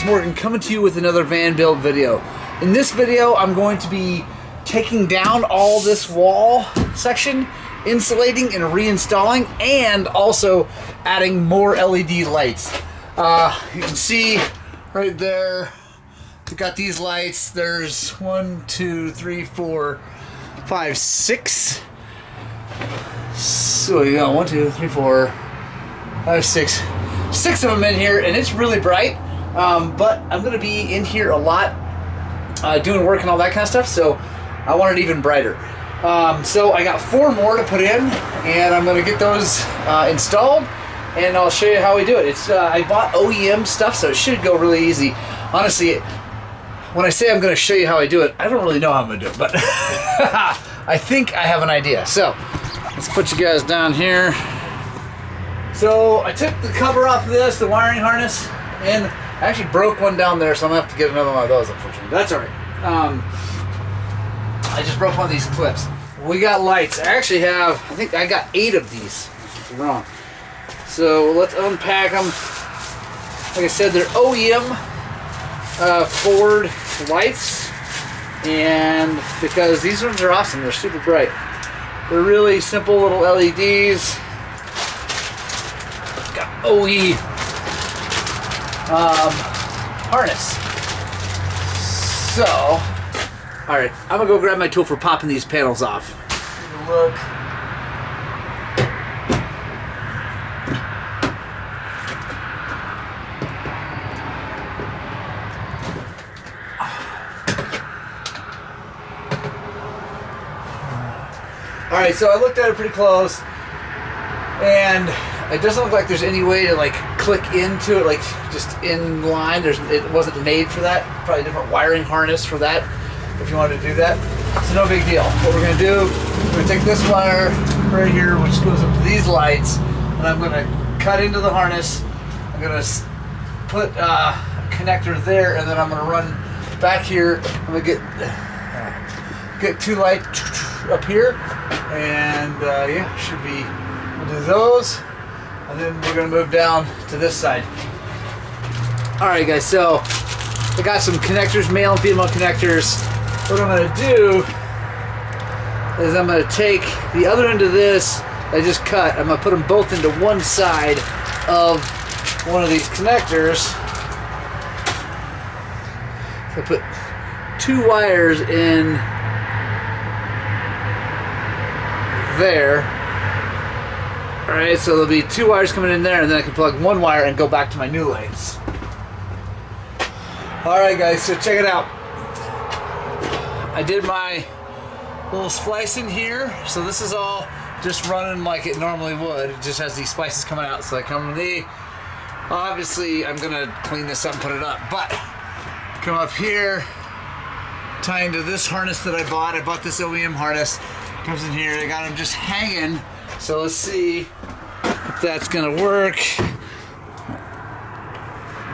it's Morgan coming to you with another van build video. In this video, I'm going to be taking down all this wall section, insulating and reinstalling, and also adding more LED lights. You can see right there, we've got these lights. There's 1, 2, 3, 4, 5, 6. So you got 1, 2, 3, 4, 5, 6. 6 of them in here, and it's really bright. But I'm going to be in here a lot doing work and all that kind of stuff, so I want it even brighter. So I got 4 more to put in, and I'm going to get those installed, and I'll show you how we do it. I bought OEM stuff, so it should go really easy. Honestly, when I say I'm going to show you how I do it, I don't really know how I'm going to do it, but I think I have an idea. So let's put you guys down here. So I took the cover off of this, the wiring harness, and I actually broke one down there, so I'm going to have to get another one of those, unfortunately. That's alright. I just broke one of these clips. We got lights. I actually have, I think I got 8 of these. Wrong. So let's unpack them. Like I said, they're OEM Ford lights, and because these ones are awesome, they're super bright. They're really simple little LEDs. Got OE harness. So, alright, I'm gonna go grab my tool for popping these panels off. Take a look. Alright, so I looked at it pretty close, and it doesn't look like there's any way to like click into it, like just in line. It wasn't made for that. Probably a different wiring harness for that if you wanted to do that. So no big deal. What we're gonna do, we're gonna take this wire right here, which goes up to these lights, and I'm gonna cut into the harness. I'm gonna put a connector there, and then I'm gonna run back here. I'm gonna get 2 lights up here, and yeah, should be. We'll do those, and then we're gonna move down to this side. All right, guys. So I got some connectors, male and female connectors. What I'm gonna do is I'm gonna take the other end of this I just cut. I'm gonna put them both into one side of one of these connectors. So I put 2 wires in there. Alright, so there'll be 2 wires coming in there, and then I can plug 1 wire and go back to my new lights. Alright guys, so check it out. I did my little splicing here, so this is all just running like it normally would. It just has these splices coming out, so I come with the... Obviously, I'm gonna clean this up and put it up, but come up here, tie into this harness that I bought. I bought this OEM harness. Comes in here, I got them just hanging. So let's see if that's gonna work.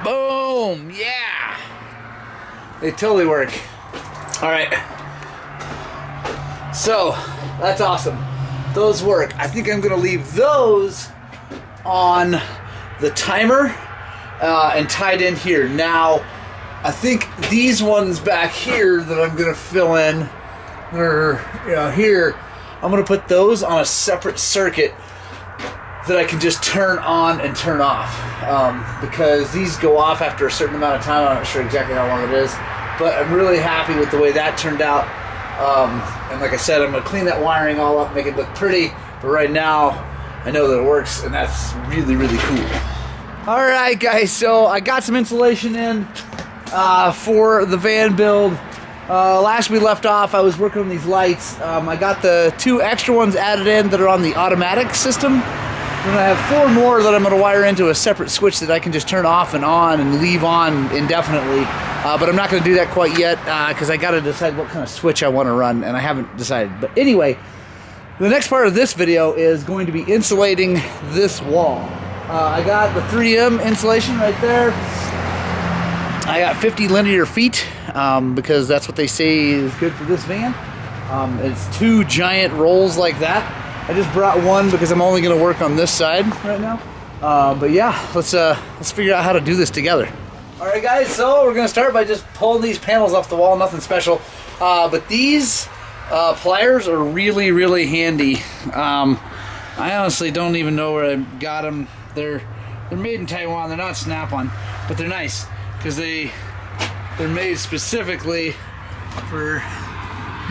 Boom! Yeah! They totally work. Alright. So, that's awesome. Those work. I think I'm gonna leave those on the timer and tied in here. Now, I think these ones back here that I'm gonna fill in, or here, I'm gonna put those on a separate circuit that I can just turn on and turn off, because these go off after a certain amount of time. I'm not sure exactly how long it is, but I'm really happy with the way that turned out. And like I said, I'm gonna clean that wiring all up, make it look pretty, but right now I know that it works, and that's really, really cool. Alright guys, so I got some insulation in for the van build. Last we left off, I was working on these lights. I got the 2 extra ones added in that are on the automatic system. And I have 4 more that I'm going to wire into a separate switch that I can just turn off and on and leave on indefinitely. But I'm not going to do that quite yet because I got to decide what kind of switch I want to run, and I haven't decided. But anyway, the next part of this video is going to be insulating this wall. I got the 3M insulation right there. I got 50 linear feet because that's what they say is good for this van. It's 2 giant rolls like that. I just brought one because I'm only going to work on this side right now. But yeah, let's figure out how to do this together. All right, guys, so we're gonna start by just pulling these panels off the wall, nothing special. But these pliers are really, really handy. I honestly don't even know where I got them. They're made in Taiwan. They're not Snap-on, but they're nice because they're made specifically for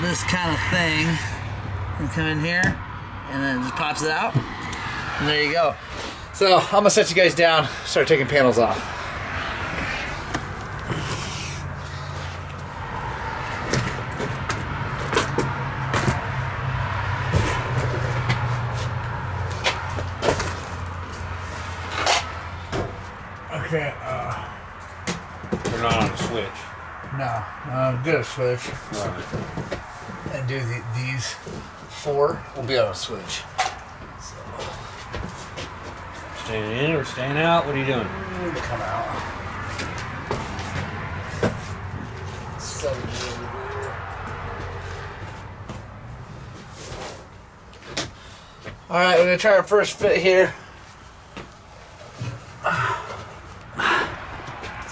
this kind of thing. You come in here, and then it just pops it out, and there you go. So I'm gonna set you guys down, start taking panels off. Okay, We're not on a switch. no, I'm gonna switch Right. and do these 4. We'll be on a switch. So, Staying in or staying out? What are you doing? we're gonna come out. So all right, we're gonna try our first fit here.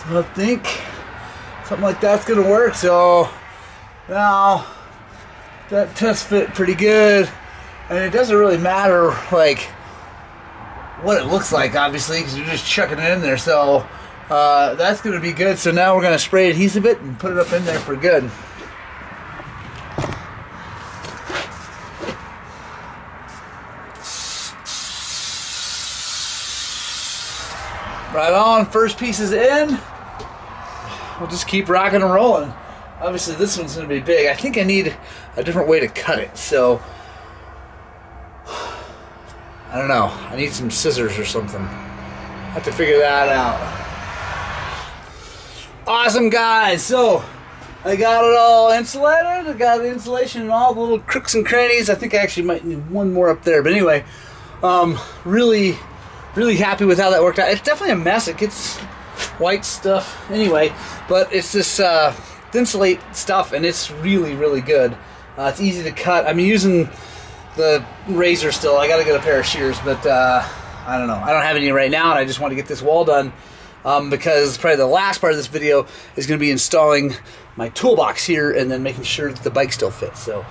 So I think something like that's gonna work. So now that test fit pretty good, and it doesn't really matter like what it looks like, obviously, because you're just chucking it in there. So that's gonna be good. So now we're gonna spray adhesive it and put it up in there for good. Right on, first piece is in. We'll just keep rocking and rolling. Obviously this one's gonna be big. I think I need a different way to cut it, so I don't know. I need some scissors or something. I have to figure that out. Awesome, guys. So I got it all insulated. I got the insulation in all the little crooks and crannies. I think I actually might need one more up there, but anyway, really happy with how that worked out. It's definitely a mess. It gets white stuff anyway, but it's this Insulate stuff, and it's really good. It's easy to cut. I'm using the razor still. I gotta get a pair of shears, but I don't know. I don't have any right now, and I just want to get this wall done because probably the last part of this video is going to be installing my toolbox here and then making sure that the bike still fits. So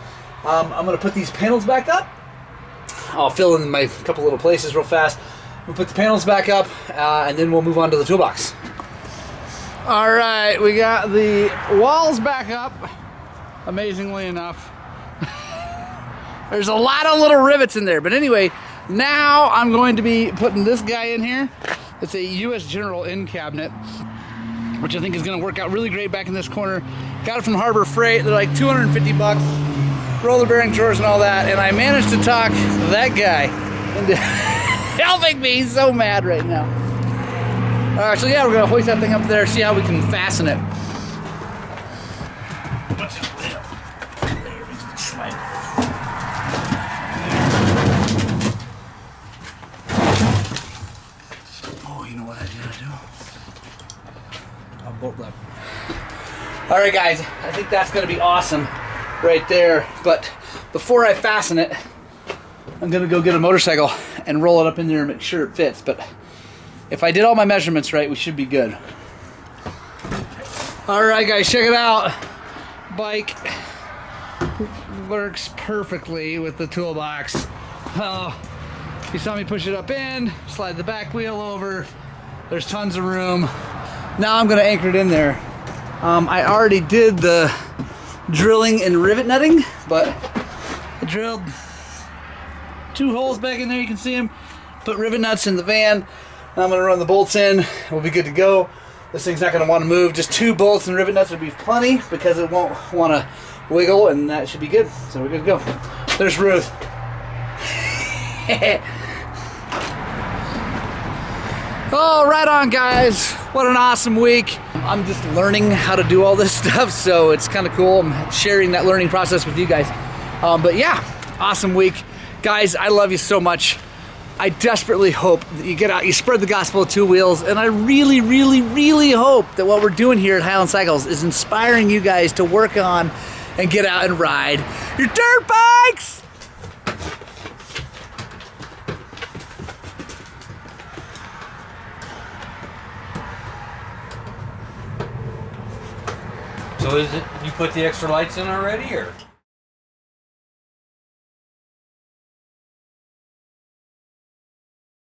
I'm going to put these panels back up. I'll fill in my couple little places real fast. We'll put the panels back up, and then we'll move on to the toolbox. All right, we got the walls back up, amazingly enough. There's a lot of little rivets in there, but anyway, now I'm going to be putting this guy in here. It's a US General end cabinet, which I think is gonna work out really great back in this corner. Got it from Harbor Freight. They're like 250 bucks, roller bearing drawers and all that, and I managed to talk that guy into helping me. He's so mad right now. So yeah, we're gonna hoist that thing up there, see how we can fasten it. Oh, you know what I do? I'll bolt that. All right, guys, I think that's gonna be awesome right there. But before I fasten it, I'm gonna go get a motorcycle and roll it up in there and make sure it fits. But if I did all my measurements right, we should be good. All right, guys, check it out. Bike works perfectly with the toolbox. Oh, you saw me push it up in, slide the back wheel over. There's tons of room. Now I'm gonna anchor it in there. I already did the drilling and rivet nutting, but I drilled 2 holes back in there. You can see them. Put rivet nuts in the van. Now I'm going to run the bolts in. We'll be good to go. This thing's not going to want to move. Just 2 bolts and rivet nuts would be plenty because it won't want to wiggle, and that should be good. So we're good to go. There's Ruth. Oh, right on, guys. What an awesome week. I'm just learning how to do all this stuff, so it's kind of cool. I'm sharing that learning process with you guys. But yeah, awesome week. Guys, I love you so much. I desperately hope that you get out, you spread the gospel of 2 wheels, and I really hope that what we're doing here at Highland Cycles is inspiring you guys to work on and get out and ride your dirt bikes! So is it, you put the extra lights in already, or?